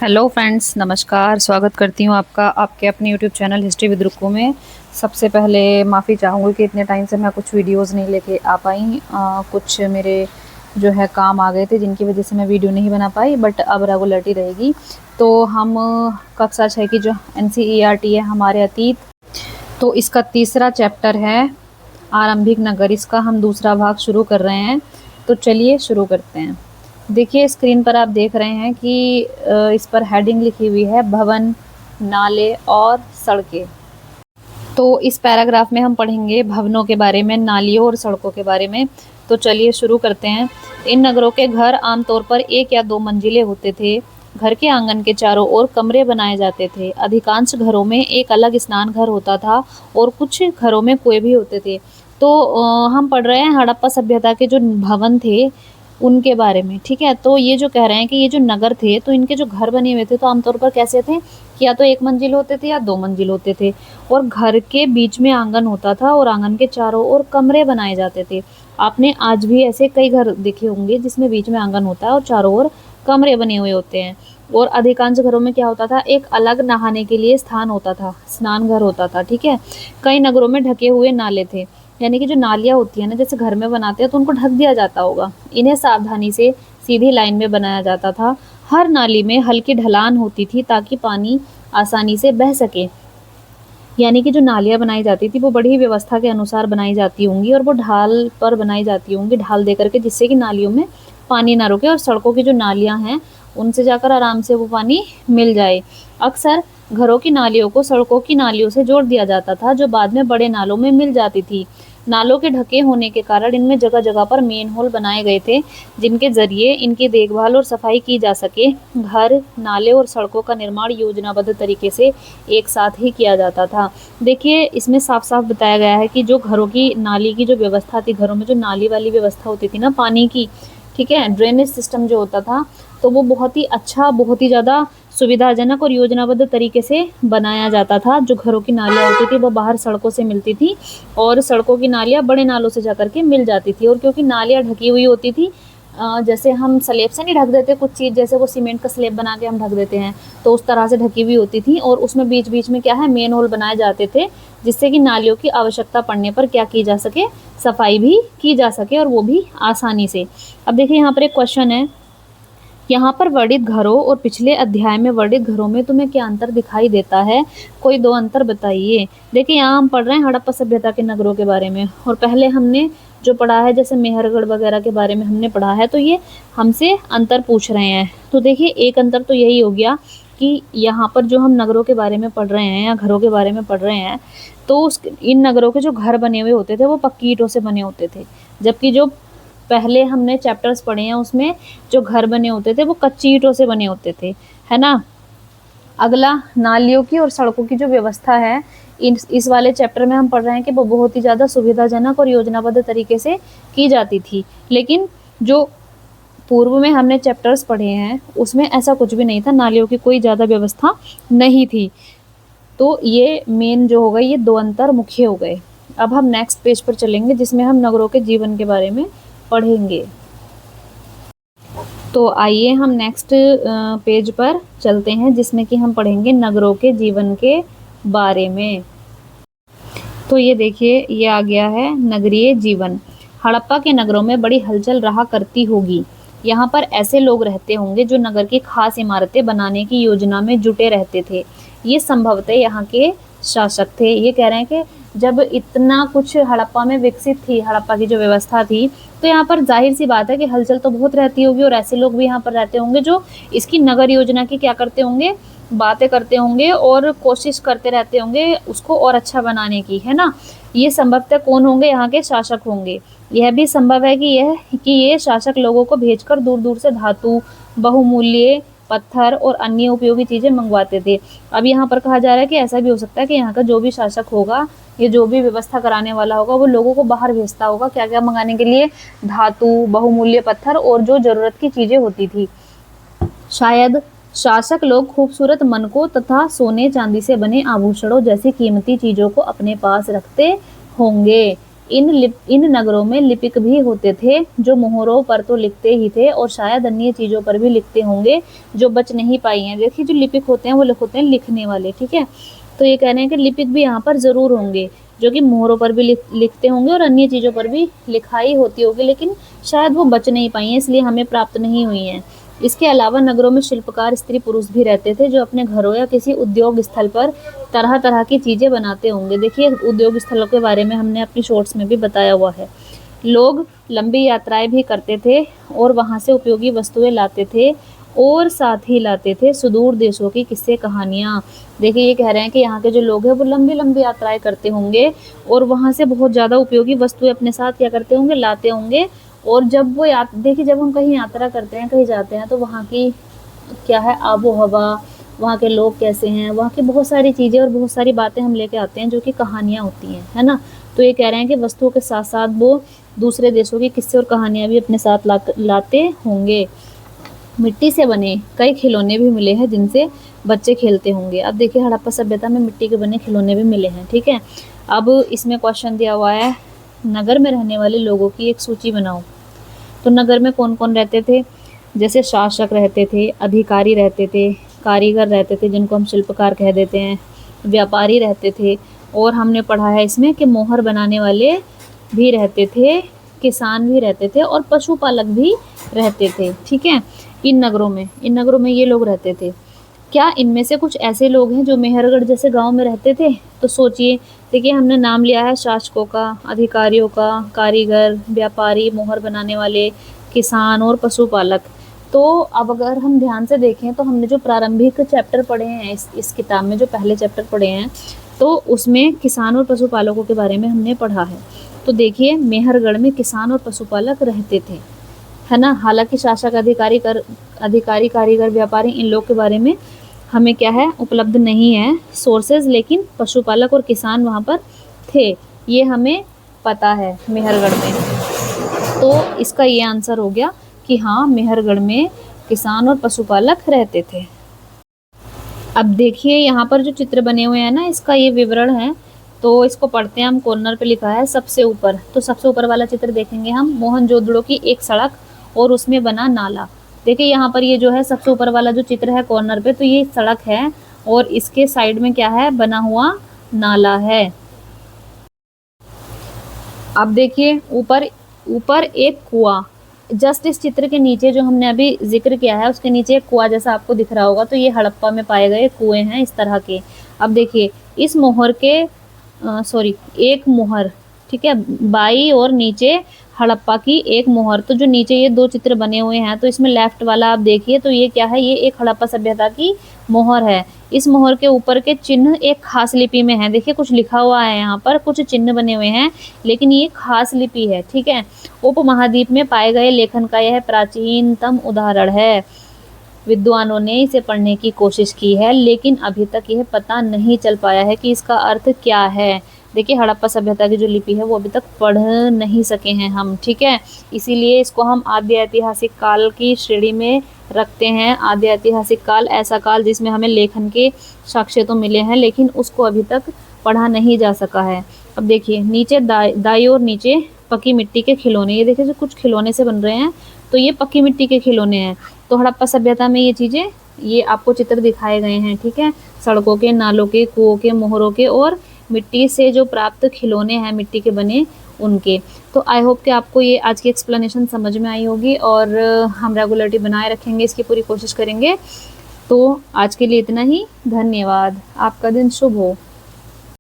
Hello friends, नमस्कार। स्वागत करती हूँ आपका आपके अपने यूट्यूब चैनल हिस्ट्री विद रुकू में। सबसे पहले माफ़ी चाहूँगी कि इतने टाइम से मैं कुछ वीडियोस नहीं लेके आ पाई। कुछ मेरे जो है काम आ गए थे जिनकी वजह से मैं वीडियो नहीं बना पाई, बट अब रेगुलरिटी रहेगी। तो हम कक्षा 6 की जो NCERT है हमारे अतीत, तो इसका तीसरा चैप्टर है आरंभिक नगर। इसका हम दूसरा भाग शुरू कर रहे हैं। तो चलिए शुरू करते हैं। देखिए स्क्रीन पर आप देख रहे हैं कि इस पर हेडिंग लिखी हुई है भवन, नाले और सड़कें। तो इस पैराग्राफ में हम पढ़ेंगे भवनों के बारे में, नालियों और सड़कों के बारे में। तो चलिए शुरू करते हैं। इन नगरों के घर आमतौर पर 1 या 2 मंजिले होते थे। घर के आंगन के चारों ओर कमरे बनाए जाते थे। अधिकांश घरों में एक अलग स्नान घर होता था और कुछ घरों में कुएं भी होते थे। तो हम पढ़ रहे हैं हड़प्पा सभ्यता के जो भवन थे उनके बारे में, ठीक है। तो ये जो कह रहे हैं कि ये जो नगर थे तो इनके जो घर बने हुए थे तो आमतौर पर कैसे थे कि या तो 1 मंजिल होते थे या 2 मंजिल होते थे, और घर के बीच में आंगन होता था और आंगन के चारों ओर कमरे बनाए जाते थे। आपने आज भी ऐसे कई घर देखे होंगे जिसमें बीच में आंगन होता है और चारों ओर कमरे बने हुए होते हैं। और अधिकांश घरों में क्या होता था, एक अलग नहाने के लिए स्थान होता था, स्नान घर होता था, ठीक है। कई नगरों में ढके हुए नाले थे, यानी कि जो नालियाँ होती है ना, जैसे घर में बनाते हैं तो उनको ढक दिया जाता होगा। इन्हें सावधानी से सीधी लाइन में बनाया जाता था। हर नाली में हल्की ढलान होती थी ताकि पानी आसानी से बह सके। यानी कि जो नालियाँ बनाई जाती थी वो बड़ी व्यवस्था के अनुसार बनाई जाती होंगी और वो ढाल पर बनाई जाती होंगी, ढाल दे करके, जिससे कि नालियों में पानी ना रुके और सड़कों की जो नालियाँ हैं उनसे जाकर आराम से वो पानी मिल जाए। अक्सर घरों की नालियों को सड़कों की नालियों से जोड़ दिया जाता था, जो बाद में बड़े नालों में मिल जाती थी। नालों के ढके होने के कारण इनमें जगह जगह पर मेन होल बनाए गए थे, जिनके जरिए इनकी देखभाल और सफाई की जा सके। घर, नाले और सड़कों का निर्माण योजनाबद्ध तरीके से एक साथ ही किया जाता था। देखिए इसमें साफ साफ बताया गया है कि जो घरों की नाली की जो व्यवस्था थी, घरों में जो नाली वाली व्यवस्था होती थी ना पानी की, ठीक है, ड्रेनेज सिस्टम जो होता था, तो वो बहुत ही अच्छा, बहुत ही ज़्यादा सुविधाजनक और योजनाबद्ध तरीके से बनाया जाता था। जो घरों की नालियाँ होती थी वो बाहर सड़कों से मिलती थी और सड़कों की नालियाँ बड़े नालों से जाकर के मिल जाती थी। और क्योंकि नालियाँ ढकी हुई होती थी, जैसे हम स्लेब से नहीं ढक देते कुछ चीज़, जैसे वो सीमेंट का स्लेब बना के हम ढक देते हैं, तो उस तरह से ढकी हुई होती थी। और उसमें बीच बीच में क्या है, मेन होल बनाए जाते थे, जिससे कि नालियों की आवश्यकता पड़ने पर क्या की जा सके, सफाई भी की जा सके, और वो भी आसानी से। अब देखिए यहाँ पर एक क्वेश्चन है, यहाँ पर वर्णित घरों और पिछले अध्याय में वर्णित घरों में तुम्हें क्या अंतर दिखाई देता है? कोई 2 अंतर बताइए। देखिए यहाँ हम पढ़ रहे हैं हड़प्पा सभ्यता के नगरों के बारे में, और पहले हमने जो पढ़ा है जैसे मेहरगढ़ वगैरह के बारे में हमने पढ़ा है, तो ये हमसे अंतर पूछ रहे हैं। तो देखिए एक अंतर तो यही हो गया कि यहाँ पर जो हम नगरों के बारे में पढ़ रहे हैं या घरों के बारे में पढ़ रहे हैं, तो इन नगरों के जो घर बने हुए होते थे वो पक्की ईंटों से बने होते थे, जबकि जो पहले हमने चैप्टर्स पढ़े हैं उसमें जो घर बने होते थे वो कच्ची ईंटों से बने होते थे, है ना। अगला, नालियों की और सड़कों की जो व्यवस्था है, इस वाले चैप्टर में हम पढ़ रहे हैं कि वो बहुत ही ज़्यादा सुविधाजनक और योजनाबद्ध तरीके से की जाती थी। लेकिन जो पूर्व में हमने चैप्टर्स पढ़े हैं उसमें ऐसा कुछ भी नहीं था, नालियों की कोई ज़्यादा व्यवस्था नहीं थी। तो ये मेन जो हो गए, ये 2 अंतर मुख्य हो गए। अब हम नेक्स्ट पेज पर चलेंगे जिसमें हम नगरों के जीवन के बारे में पढ़ेंगे। तो आइए हम नेक्स्ट पेज पर चलते हैं जिसमें कि हम पढ़ेंगे नगरों के जीवन के बारे में। तो ये देखिए ये आ गया है नगरीय जीवन। हड़प्पा के नगरों में बड़ी हलचल रहा करती होगी। यहाँ पर ऐसे लोग रहते होंगे जो नगर की खास इमारतें बनाने की योजना में जुटे रहते थे। ये संभवतः यहाँ के शासक थे। ये कह रहे हैं कि जब इतना कुछ हड़प्पा में विकसित थी, हड़प्पा की जो व्यवस्था थी, तो यहाँ पर जाहिर सी बात है कि हलचल तो बहुत रहती होगी और ऐसे लोग भी यहाँ पर रहते होंगे जो इसकी नगर योजना की क्या करते होंगे, बातें करते होंगे और कोशिश करते रहते होंगे उसको और अच्छा बनाने की, है ना। ये संभवतः कौन होंगे, यहाँ के शासक होंगे। यह भी संभव है कि ये शासक लोगों को भेजकर दूर दूर से धातु, बहुमूल्य पत्थर और अन्य उपयोगी चीज़ें मंगवाते थे। अब यहाँ पर कहा जा रहा है कि ऐसा भी हो सकता है कि यहाँ का जो भी शासक होगा, ये जो भी व्यवस्था कराने वाला होगा, वो लोगों को बाहर भेजता होगा क्या क्या मंगाने के लिए, धातु, बहुमूल्य पत्थर और जो ज़रूरत की चीज़ें होती थी। शायद शासक लोग खूबसूरत मनकों तथा सोने चांदी से बने आभूषणों जैसी कीमती चीज़ों को अपने पास रखते होंगे। इन नगरों में लिपिक भी होते थे जो मोहरों पर तो लिखते ही थे और शायद अन्य चीज़ों पर भी लिखते होंगे जो बच नहीं पाई हैं। देखिए जो लिपिक होते हैं वो होते हैं लिखने वाले, ठीक है। तो ये कह रहे हैं कि लिपिक भी यहाँ पर ज़रूर होंगे जो कि मोहरों पर भी लिखते होंगे और अन्य चीज़ों पर भी लिखाई होती होगी, लेकिन शायद वो बच नहीं पाई हैं, इसलिए हमें प्राप्त नहीं हुई हैं। इसके अलावा नगरों में शिल्पकार स्त्री पुरुष भी रहते थे जो अपने घरों या किसी उद्योग स्थल पर तरह तरह की चीज़ें बनाते होंगे। देखिए उद्योग स्थलों के बारे में हमने अपनी शॉर्ट्स में भी बताया हुआ है। लोग लंबी यात्राएं भी करते थे और वहाँ से उपयोगी वस्तुएं लाते थे और साथ ही लाते थे सुदूर देशों की किस्से कहानियाँ। देखिए ये कह रहे हैं कि यहाँ के जो लोग हैं वो लंबी लंबी यात्राएं करते होंगे और वहाँ से बहुत ज़्यादा उपयोगी वस्तुएं अपने साथ क्या करते होंगे, लाते होंगे। और जब वो देखिए जब हम कहीं यात्रा करते हैं, कहीं जाते हैं, तो वहाँ की क्या है आबो हवा, वहाँ के लोग कैसे हैं, वहाँ की बहुत सारी चीज़ें और बहुत सारी बातें हम लेके आते हैं जो कि कहानियाँ होती हैं, है ना। तो ये कह रहे हैं कि वस्तुओं के साथ साथ वो दूसरे देशों के किस्से और कहानियाँ भी अपने साथ लाते होंगे। मिट्टी से बने कई खिलौने भी मिले हैं जिनसे बच्चे खेलते होंगे। अब देखिए हड़प्पा सभ्यता में मिट्टी के बने खिलौने भी मिले हैं, ठीक है। अब इसमें क्वेश्चन दिया हुआ है, नगर में रहने वाले लोगों की एक सूची बनाओ। तो नगर में कौन कौन रहते थे? जैसे शासक रहते थे, अधिकारी रहते थे, कारीगर रहते थे जिनको हम शिल्पकार कह देते हैं, व्यापारी रहते थे, और हमने पढ़ा है इसमें कि मोहर बनाने वाले भी रहते थे, किसान भी रहते थे और पशुपालक भी रहते थे, ठीक है। इन नगरों में ये लोग रहते थे। क्या इनमें से कुछ ऐसे लोग हैं जो मेहरगढ़ जैसे गांव में रहते थे? तो सोचिए। देखिए हमने नाम लिया है शासकों का, अधिकारियों का, कारीगर, व्यापारी, मोहर बनाने वाले, किसान और पशुपालक। तो अब अगर हम ध्यान से देखें तो हमने जो प्रारंभिक चैप्टर पढ़े हैं इस किताब में, जो पहले चैप्टर पढ़े हैं, तो उसमें किसान और पशुपालकों के बारे में हमने पढ़ा है। तो देखिए मेहरगढ़ में किसान और पशुपालक रहते थे, है ना। हालांकि शासक, अधिकारी, कारीगर, व्यापारी, इन लोग के बारे में हमें क्या है, उपलब्ध नहीं है सोर्सेज, लेकिन पशुपालक और किसान वहाँ पर थे, ये हमें पता है मेहरगढ़ में। तो इसका ये आंसर हो गया कि हाँ मेहरगढ़ में किसान और पशुपालक रहते थे। अब देखिए यहाँ पर जो चित्र बने हुए हैं ना, इसका ये विवरण है, तो इसको पढ़ते हैं हम। कॉर्नर पे लिखा है सबसे ऊपर, तो सबसे ऊपर वाला चित्र देखेंगे हम, मोहनजोदड़ो की एक सड़क और उसमें बना नाला। देखिए यहाँ पर ये जो है सबसे ऊपर वाला जो चित्र है कॉर्नर पे, तो ये सड़क है और इसके साइड में क्या है, बना हुआ नाला है। अब देखिए ऊपर एक कुआं, जस्ट इस चित्र के नीचे जो हमने अभी जिक्र किया है उसके नीचे एक कुआं जैसा आपको दिख रहा होगा, तो ये हड़प्पा में पाए गए कुएं हैं इस तरह के। अब देखिए इस मोहर के एक मोहर, ठीक है, बाई और नीचे हड़प्पा की एक मोहर। तो जो नीचे ये दो चित्र बने हुए हैं, तो इसमें लेफ्ट वाला आप देखिए, तो ये क्या है, ये एक हड़प्पा सभ्यता की मोहर है। इस मोहर के ऊपर के चिन्ह एक खास लिपि में है। देखिए कुछ लिखा हुआ है यहाँ पर, कुछ चिन्ह बने हुए हैं, लेकिन ये खास लिपि है, ठीक है। उपमहाद्वीप में पाए गए लेखन का यह प्राचीनतम उदाहरण है। विद्वानों ने इसे पढ़ने की कोशिश की है, लेकिन अभी तक यह पता नहीं चल पाया है कि इसका अर्थ क्या है। देखिए हड़प्पा सभ्यता की जो लिपि है वो अभी तक पढ़ नहीं सके हैं हम, ठीक है। इसीलिए इसको हम आद्य ऐतिहासिक काल की श्रेणी में रखते हैं। आद्य ऐतिहासिक काल ऐसा काल जिसमें हमें लेखन के साक्ष्य तो मिले हैं, लेकिन उसको अभी तक पढ़ा नहीं जा सका है। अब देखिए नीचे दाई और नीचे पक्की मिट्टी के खिलौने, ये देखिए जो कुछ खिलौने से बन रहे हैं, तो ये पक्की मिट्टी के खिलौने हैं। तो हड़प्पा सभ्यता में ये चीज़ें, ये आपको चित्र दिखाए गए हैं, ठीक है। सड़कों के, नालों के, कुओं के, मोहरों के और मिट्टी से जो प्राप्त खिलौने हैं मिट्टी के बने उनके। तो आई होप कि आपको ये आज की एक्सप्लेनेशन समझ में आई होगी और हम रेगुलरिटी बनाए रखेंगे, इसकी पूरी कोशिश करेंगे। तो आज के लिए इतना ही, धन्यवाद। आपका दिन शुभ हो।